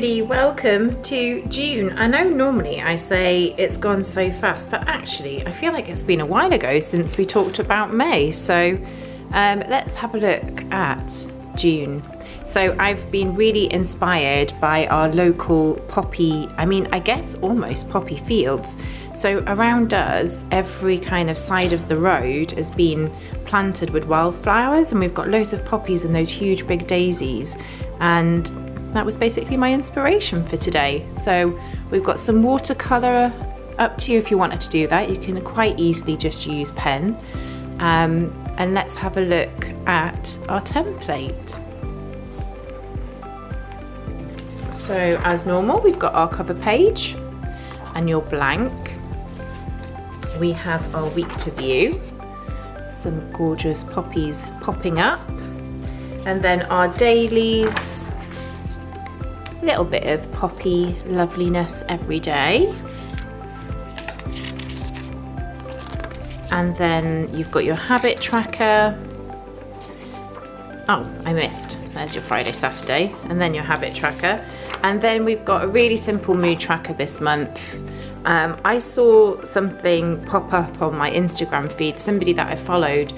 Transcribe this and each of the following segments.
everybody, welcome to June. I know normally I say it's gone so fast, but actually I feel like it's been a while ago since we talked about May. So let's have a look at June. So I've been really inspired by our local poppy, I guess almost poppy fields. So around us, every kind of side of the road has been planted with wildflowers, and we've got loads of poppies and those huge big daisies. And that was basically my inspiration for today. So we've got some watercolour, up to you if you wanted to do that. You can quite easily just use pen. And let's have a look at our template. So as normal, we've got our cover page and your blank. We have our week to view, some gorgeous poppies popping up, and then our dailies, a little bit of poppy loveliness every day. And then you've got your habit tracker. Oh, I missed. There's your Friday, Saturday, and then your habit tracker. And then we've got a really simple mood tracker this month. I saw something pop up on my Instagram feed, somebody that I followed,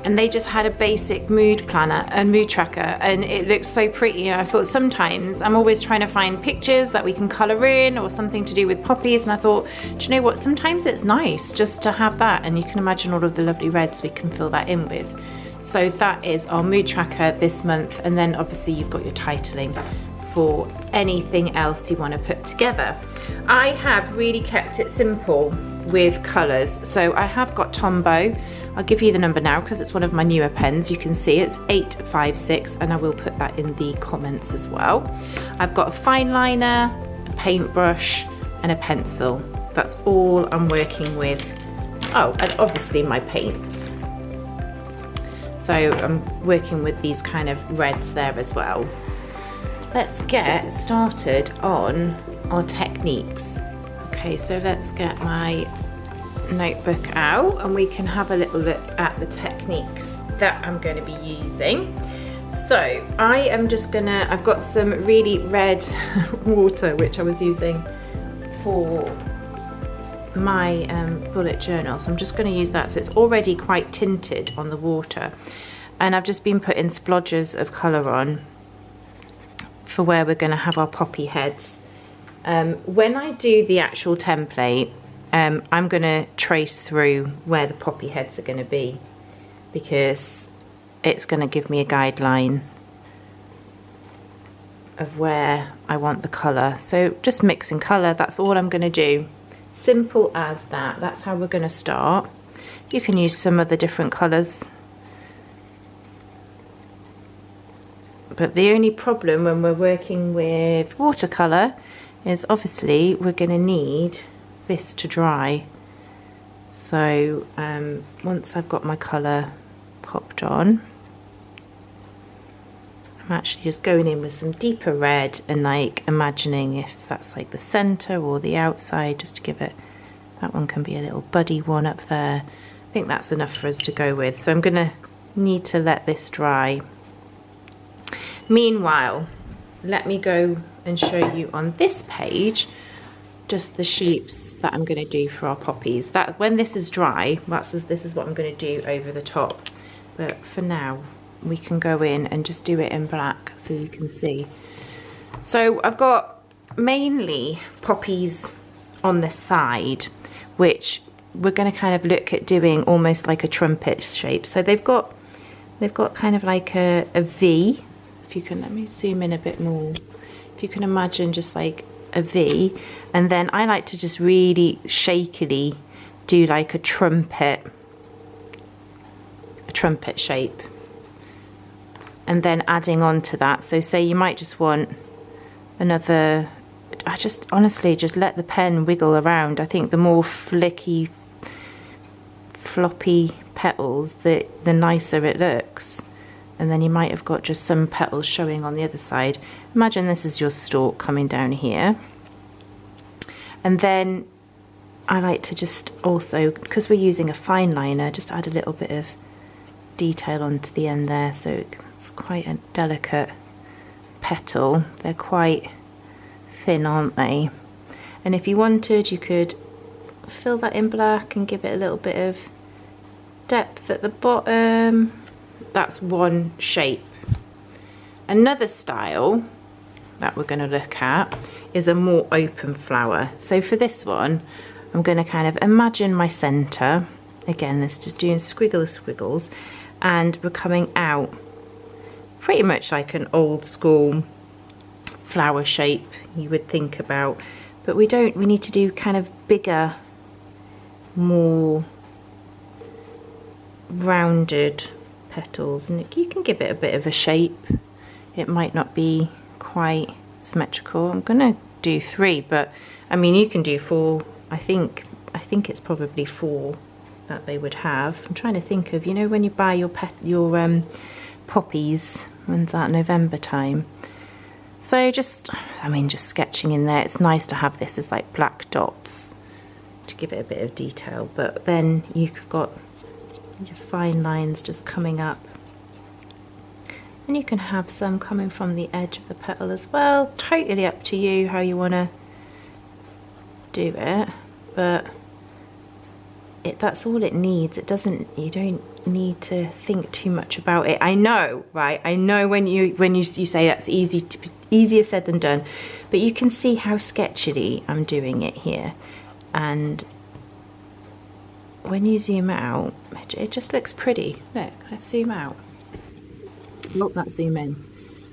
and they just had a basic mood planner and mood tracker, and it looks so pretty. And I thought, sometimes I'm always trying to find pictures that we can colour in or something to do with poppies, and I thought, do you know what, sometimes it's nice just to have that, and you can imagine all of the lovely reds we can fill that in with. So that is our mood tracker this month, and then obviously you've got your titling for anything else you want to put together. I have really kept it simple with colours. So I have got Tombow. I'll give you the number now because it's one of my newer pens. You can see it's 856, and I will put that in the comments as well. I've got a fine liner, a paintbrush, and a pencil. That's all I'm working with. Oh, and obviously my paints. So I'm working with these kind of reds there as well. Let's get started on our techniques. Okay, so let's get my notebook out and we can have a little look at the techniques that I'm going to be using. So I am just gonna, I've got some really red water which I was using for my bullet journal, so I'm just going to use that. So it's already quite tinted on the water, and I've just been putting splodges of colour on for where we're going to have our poppy heads. When I do the actual template, I'm going to trace through where the poppy heads are going to be, because it's going to give me a guideline of where I want the colour. So just mixing colour, that's all I'm going to do. Simple as that. That's how we're going to start. You can use some other different colours, but the only problem when we're working with watercolour is obviously we're going to need this to dry. So once I've got my colour popped on, I'm actually just going in with some deeper red and like imagining if that's like the centre or the outside, just to give it, that one can be a little buddy one up there. I think that's enough for us to go with. So I'm going to need to let this dry. Meanwhile, let me go and show you on this page just the shapes that I'm going to do for our poppies. That when this is dry, this is what I'm going to do over the top. But for now, we can go in and just do it in black so you can see. So I've got mainly poppies on the side, which we're going to kind of look at doing almost like a trumpet shape. So they've got kind of like a V. If you can, let me zoom in a bit more. If you can imagine just like a V, and then I like to just really shakily do like a trumpet shape, and then adding on to that. So say you might just want another, I just honestly just let the pen wiggle around. I think the more flicky, floppy petals, the nicer it looks. And then you might have got just some petals showing on the other side. Imagine this is your stalk coming down here. And then I like to just also, because we're using a fine liner, just add a little bit of detail onto the end there, so it's quite a delicate petal. They're quite thin, aren't they? And if you wanted, you could fill that in black and give it a little bit of depth at the bottom. That's one shape. Another style that we're going to look at is a more open flower. So for this one, I'm going to kind of imagine my center. Again, this just doing squiggles, and we're coming out pretty much like an old school flower shape you would think about, but we need to do kind of bigger, more rounded petals, and you can give it a bit of a shape. It might not be quite symmetrical. I'm gonna do 3, but I mean you can do 4. I think it's probably 4 that they would have. I'm trying to think of, you know, when you buy your poppies, when's that, November time? So just sketching in there. It's nice to have this as like black dots to give it a bit of detail, but then you've got your fine lines just coming up, and you can have some coming from the edge of the petal as well. Totally up to you how you want to do it, but that's all it needs. You don't need to think too much about it. I know, right? I know when you say that's easier said than done, but you can see how sketchily I'm doing it here, and when you zoom out, it just looks pretty. Look, let's zoom out. Look, that zoom in.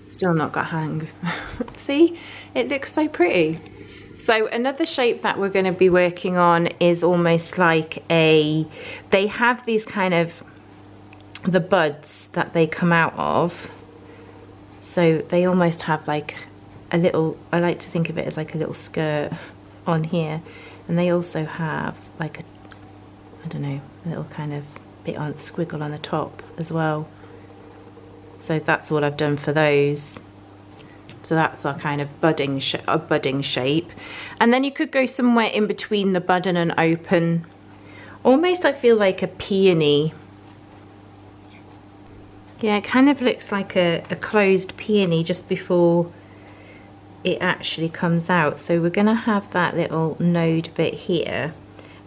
Still not got hang. See, it looks so pretty. So another shape that we're going to be working on is almost like they have these kind of, the buds that they come out of. So they almost have like a little, I like to think of it as like a little skirt on here. And they also have like a, I don't know, a little kind of bit on squiggle on the top as well. So that's all I've done for those. So that's our kind of budding shape. And then you could go somewhere in between the bud and an open. Almost I feel like a peony. Yeah, it kind of looks like a closed peony just before it actually comes out. So we're going to have that little node bit here.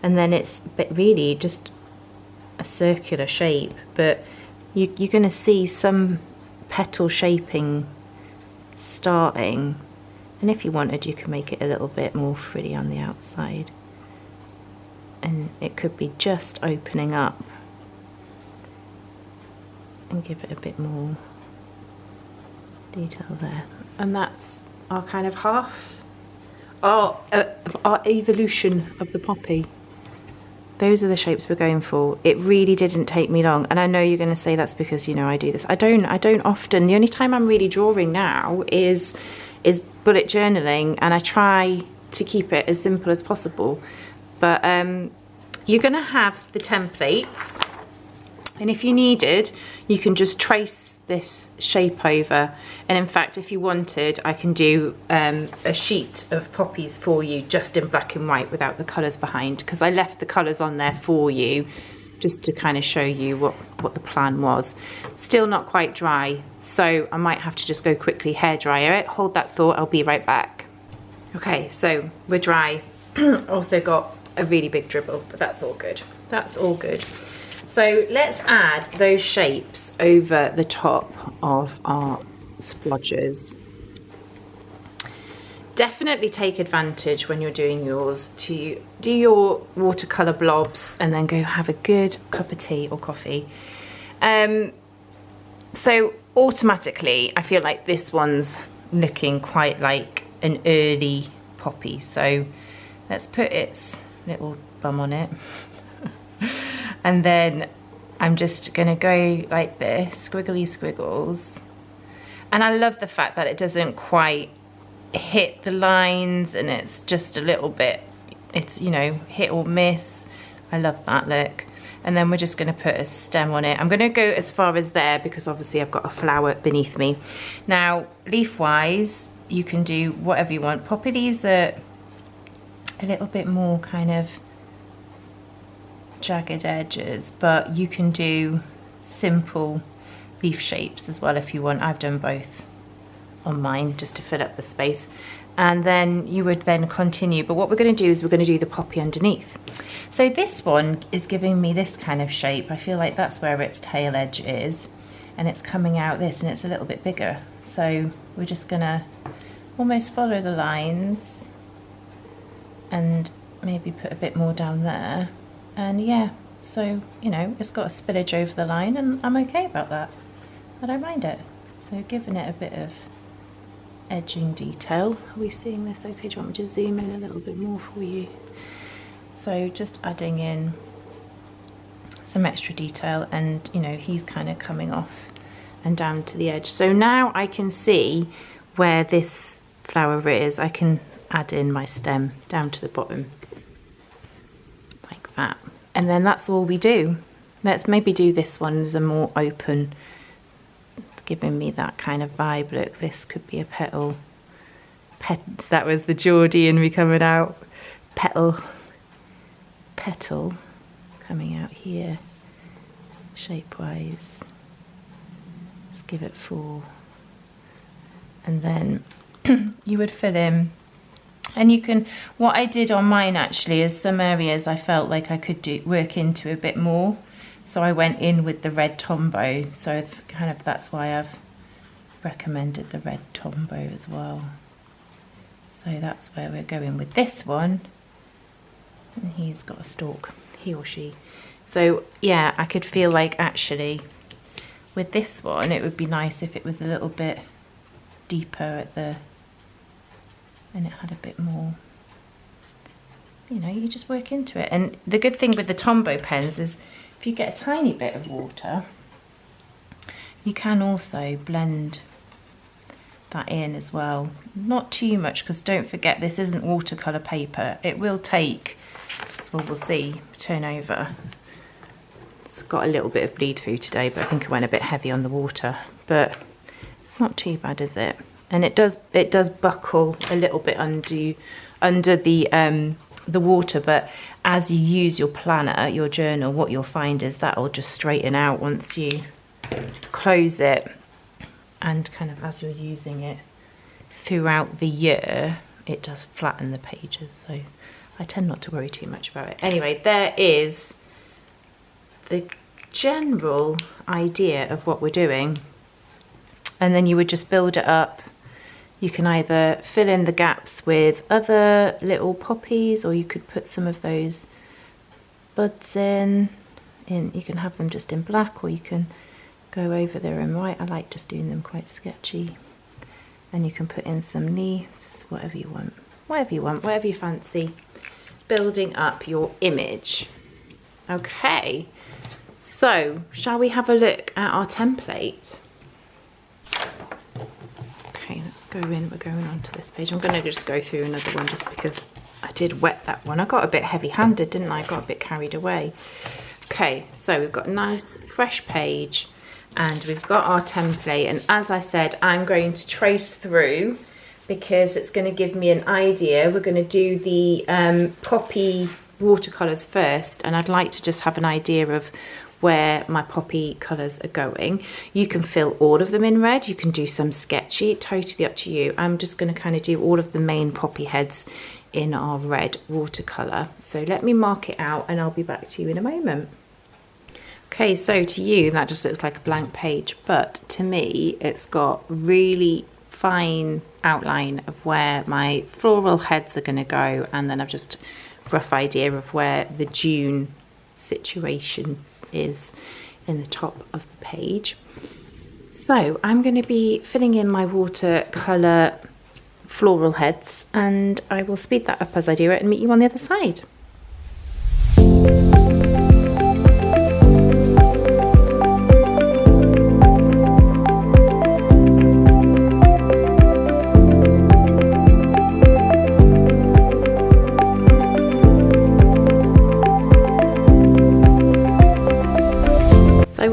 And then it's really just a circular shape. But you're going to see some petal shaping starting, and if you wanted you could make it a little bit more frilly on the outside, and it could be just opening up and give it a bit more detail there. And that's our kind of our evolution of the poppy. Those are the shapes we're going for. It really didn't take me long, and I know you're going to say that's because, you know, I do this. I don't often. The only time I'm really drawing now is bullet journaling, and I try to keep it as simple as possible. But you're going to have the templates, and if you needed, you can just trace this shape over. And in fact, if you wanted, I can do a sheet of poppies for you just in black and white without the colours behind, because I left the colours on there for you just to kind of show you what the plan was. Still not quite dry, so I might have to just go quickly hairdryer it. Hold that thought, I'll be right back. Okay, so we're dry. Also got a really big dribble, but that's all good. That's all good. So let's add those shapes over the top of our splodgers. Definitely take advantage when you're doing yours to do your watercolour blobs and then go have a good cup of tea or coffee. So automatically I feel like this one's looking quite like an early poppy. So let's put its little bum on it. And then I'm just going to go like this, squiggly squiggles. And I love the fact that it doesn't quite hit the lines, and it's just a little bit, it's, you know, hit or miss. I love that look. And then we're just going to put a stem on it. I'm going to go as far as there because obviously I've got a flower beneath me. Now, leaf-wise, you can do whatever you want. Poppy leaves are a little bit more kind of jagged edges, but you can do simple leaf shapes as well if you want. I've done both on mine just to fill up the space. and then you would then continue. But what we're going to do is we're going to do the poppy underneath. So this one is giving me this kind of shape. I feel like that's where its tail edge is, and it's coming out this, and it's a little bit bigger. So we're just going to almost follow the lines and maybe put a bit more down there. And yeah, so, you know, it's got a spillage over the line, and I'm okay about that. I don't mind it. So giving it a bit of edging detail. Are we seeing this okay? Do you want me to zoom in a little bit more for you? So just adding in some extra detail, and you know, he's kind of coming off and down to the edge. So now I can see where this flower is. I can add in my stem down to the bottom like that, and then that's all we do. Let's maybe do this one as a more open. It's giving me that kind of vibe. Look, this could be a petal. That was the Geordie in me coming out. Petal coming out here, shape wise. Let's give it 4, and then you would fill in. And you can, what I did on mine actually is some areas I felt like I could work into a bit more, so I went in with the red tombow. So kind of that's why I've recommended the red tombow as well. So that's where we're going with this one. And he's got a stalk, he or she. So yeah, I could feel like actually with this one it would be nice if it was a little bit deeper at the, and it had a bit more, you know, you just work into it. And the good thing with the Tombow pens is if you get a tiny bit of water, you can also blend that in as well. Not too much, because don't forget this isn't watercolour paper. It will take, as well we'll see, turn over. It's got a little bit of bleed through today, but I think I went a bit heavy on the water, but it's not too bad, is it? And it does buckle a little bit under the water, but as you use your planner, your journal, what you'll find is that will just straighten out once you close it, and kind of as you're using it throughout the year, it does flatten the pages. So I tend not to worry too much about it. Anyway, there is the general idea of what we're doing, and then you would just build it up. You can either fill in the gaps with other little poppies, or you could put some of those buds in. You can have them just in black, or you can go over there in white. I like just doing them quite sketchy. And you can put in some leaves, whatever you want, whatever you fancy. Building up your image. Okay, so shall we have a look at our template? Okay, let's go in. We're going on to this page. I'm going to just go through another one just because I did wet that one. I got a bit heavy-handed, didn't I? I got a bit carried away. Okay, so we've got a nice fresh page, and we've got our template. And as I said, I'm going to trace through because it's going to give me an idea. We're going to do the poppy watercolours first, and I'd like to just have an idea of where my poppy colours are going. You can fill all of them in red, you can do some sketchy, totally up to you. I'm just going to kind of do all of the main poppy heads in our red watercolour. So let me mark it out and I'll be back to you in a moment. Okay, so to you that just looks like a blank page, but to me it's got really fine outline of where my floral heads are going to go, and then I've just rough idea of where the June situation is in the top of the page. So I'm going to be filling in my watercolour floral heads, and I will speed that up as I do it and meet you on the other side.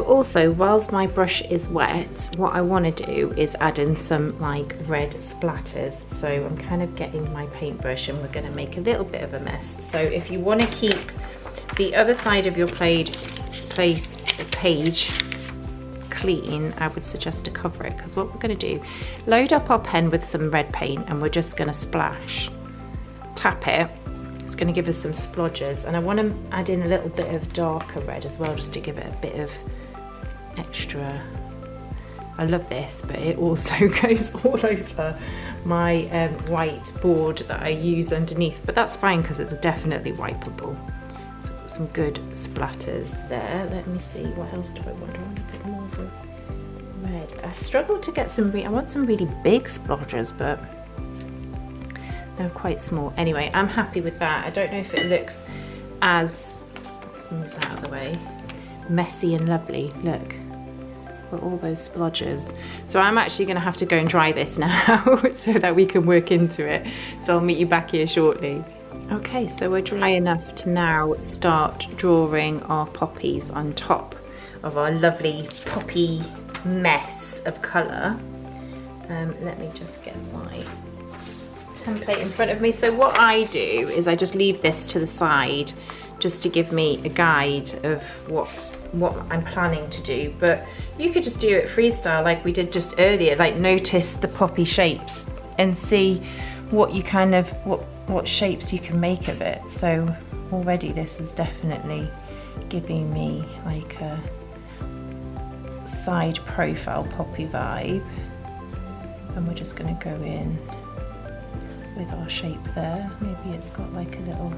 Also, whilst my brush is wet, what I want to do is add in some like red splatters. So I'm kind of getting my paintbrush and we're going to make a little bit of a mess. So if you want to keep the other side of your page clean, I would suggest to cover it, because what we're going to do, load up our pen with some red paint and we're just going to splash, tap it. It's going to give us some splodges, and I want to add in a little bit of darker red as well, just to give it a bit of extra. I love this, but it also goes all over my white board that I use underneath, but that's fine because it's definitely wipeable. So I've got some good splatters there. Let me see, what else do I want? I want a bit more of a red. I struggle to get some, I want some really big splodges, but they're quite small. Anyway, I'm happy with that. I don't know if it looks as, let's move that out of the way, messy and lovely. Look. All those splodges. So I'm actually going to have to go and dry this now so that we can work into it. So I'll meet you back here shortly. Okay, so we're dry enough to now start drawing our poppies on top of our lovely poppy mess of colour. Let me just get my template in front of me. So what I do is I just leave this to the side just to give me a guide of what I'm planning to do, but you could just do it freestyle like we did just earlier, like notice the poppy shapes and see what you kind of, what shapes you can make of it. So already this is definitely giving me like a side profile poppy vibe, and we're just going to go in with our shape there. Maybe it's got like a little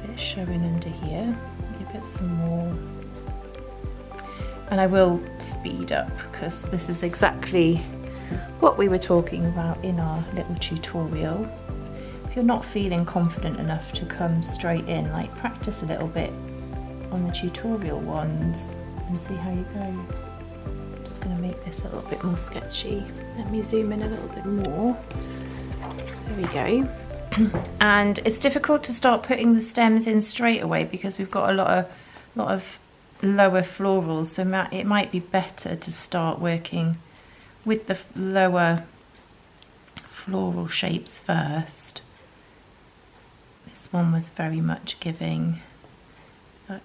bit showing under here, give it some more. And I will speed up because this is exactly what we were talking about in our little tutorial. If you're not feeling confident enough to come straight in, like practice a little bit on the tutorial ones and see how you go. I'm just going to make this a little bit more sketchy. Let me zoom in a little bit more. There we go. And it's difficult to start putting the stems in straight away because we've got a lot of lower florals, so it might be better to start working with the lower floral shapes first. This one was very much giving that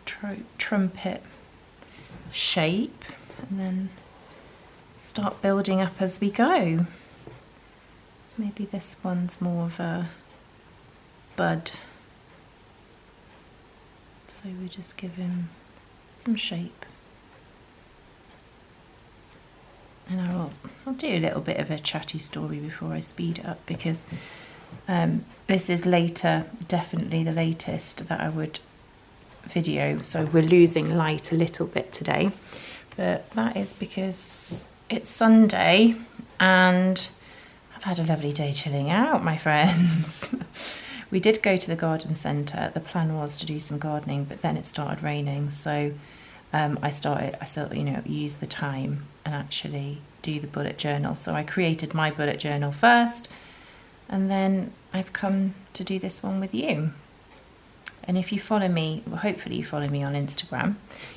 trumpet shape, and then start building up as we go. Maybe this one's more of a bud, so we just give him some shape. And I'll do a little bit of a chatty story before I speed it up, because this is later, definitely the latest that I would video, so we're losing light a little bit today, but that is because it's Sunday and I've had a lovely day chilling out, my friends. We did go to the garden centre. The plan was to do some gardening, but then it started raining, so I thought, you know, use the time and actually do the bullet journal. So I created my bullet journal first, and then I've come to do this one with you. And if you follow me, well, hopefully you follow me on Instagram,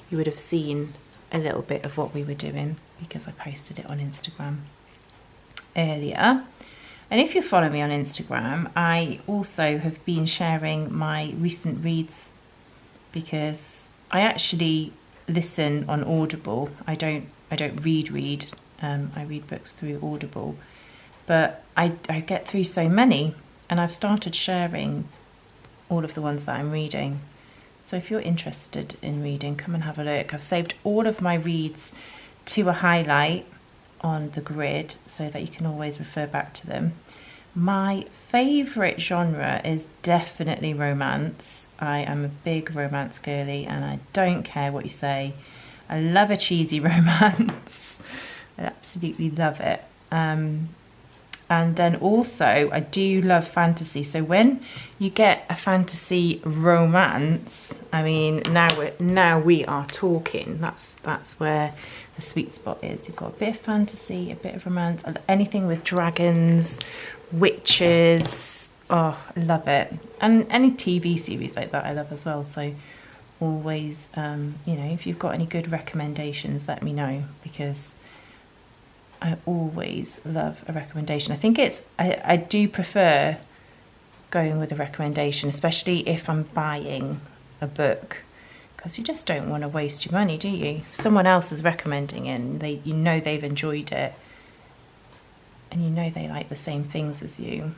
you would have seen a little bit of what we were doing because I posted it on Instagram earlier. And if you follow me on Instagram, I also have been sharing my recent reads, because I actually listen on Audible. I don't read. I read books through Audible, but I get through so many, and I've started sharing all of the ones that I'm reading. So if you're interested in reading, come and have a look. I've saved all of my reads to a highlight on the grid so that you can always refer back to them. My favourite genre is definitely romance. I am a big romance girly, and I don't care what you say. I love a cheesy romance. I absolutely love it. And then also I do love fantasy. So when you get a fantasy romance, I mean, now we are talking. That's where the sweet spot is. You've got a bit of fantasy, a bit of romance, anything with dragons, witches. Oh, I love it. And any TV series like that I love as well. So always, you know, if you've got any good recommendations, let me know, because I always love a recommendation. I think I do prefer going with a recommendation, especially if I'm buying a book, because you just don't want to waste your money, do you? If someone else is recommending it and you know they've enjoyed it and you know they like the same things as you,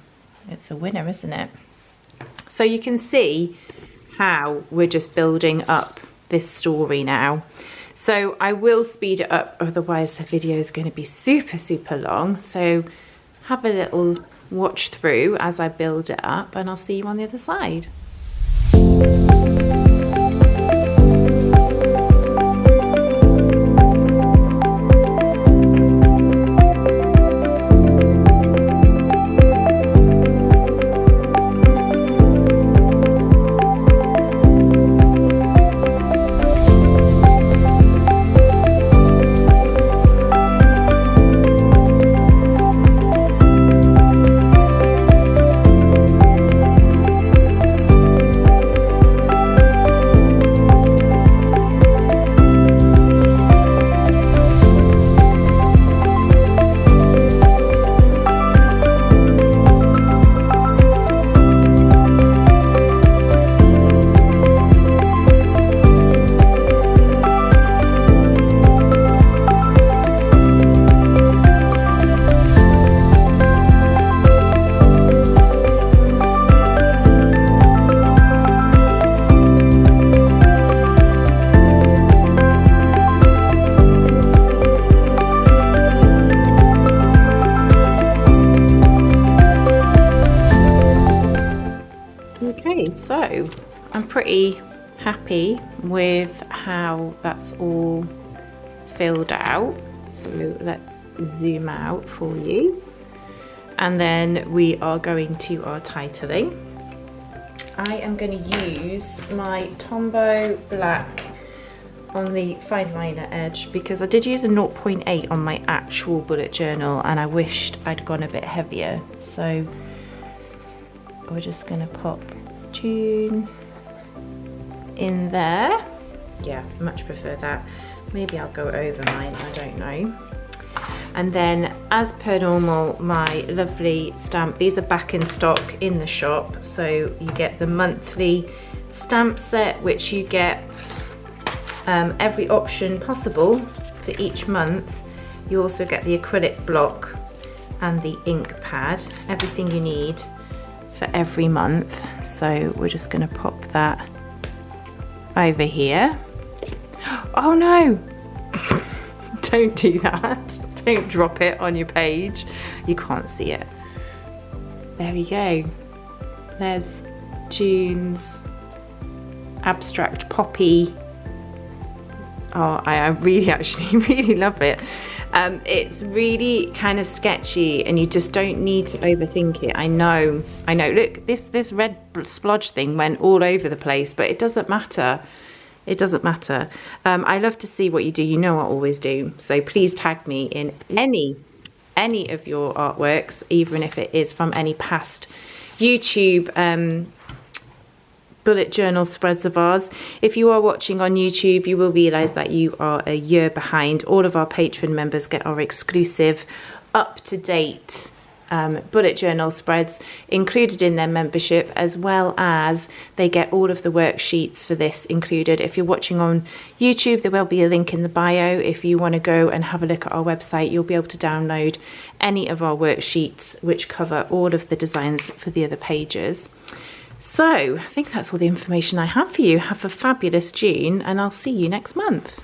it's a winner, isn't it? So you can see how we're just building up this story now. So I will speed it up, otherwise the video is going to be super, super long. So have a little watch through as I build it up, and I'll see you on the other side. Okay, so I'm pretty happy with how that's all filled out. So let's zoom out for you. And then we are going to our titling. I am going to use my Tombow black on the fine liner edge because I did use a 0.8 on my actual bullet journal and I wished I'd gone a bit heavier. So we're just going to pop June in there. Yeah, much prefer that. Maybe I'll go over mine, I don't know. And then as per normal, my lovely stamp, these are back in stock in the shop, so you get the monthly stamp set, which you get every option possible for each month. You also get the acrylic block and the ink pad, everything you need for every month. So we're just going to pop that over here. Oh no, don't do that. Don't drop it on your page. You can't see it. There we go. There's June's abstract poppy. Oh, I really actually really love it. It's really kind of sketchy and you just don't need to overthink it. I know. Look, this red splodge thing went all over the place, but it doesn't matter. It doesn't matter. I love to see what you do. You know I always do. So please tag me in any of your artworks, even if it is from any past YouTube bullet journal spreads of ours. If you are watching on YouTube, you will realize that you are a year behind. All of our patron members get our exclusive up-to-date bullet journal spreads included in their membership, as well as they get all of the worksheets for this included. If you're watching on YouTube, there will be a link in the bio. If you want to go and have a look at our website, you'll be able to download any of our worksheets which cover all of the designs for the other pages. So I think that's all the information I have for you. Have a fabulous June and I'll see you next month.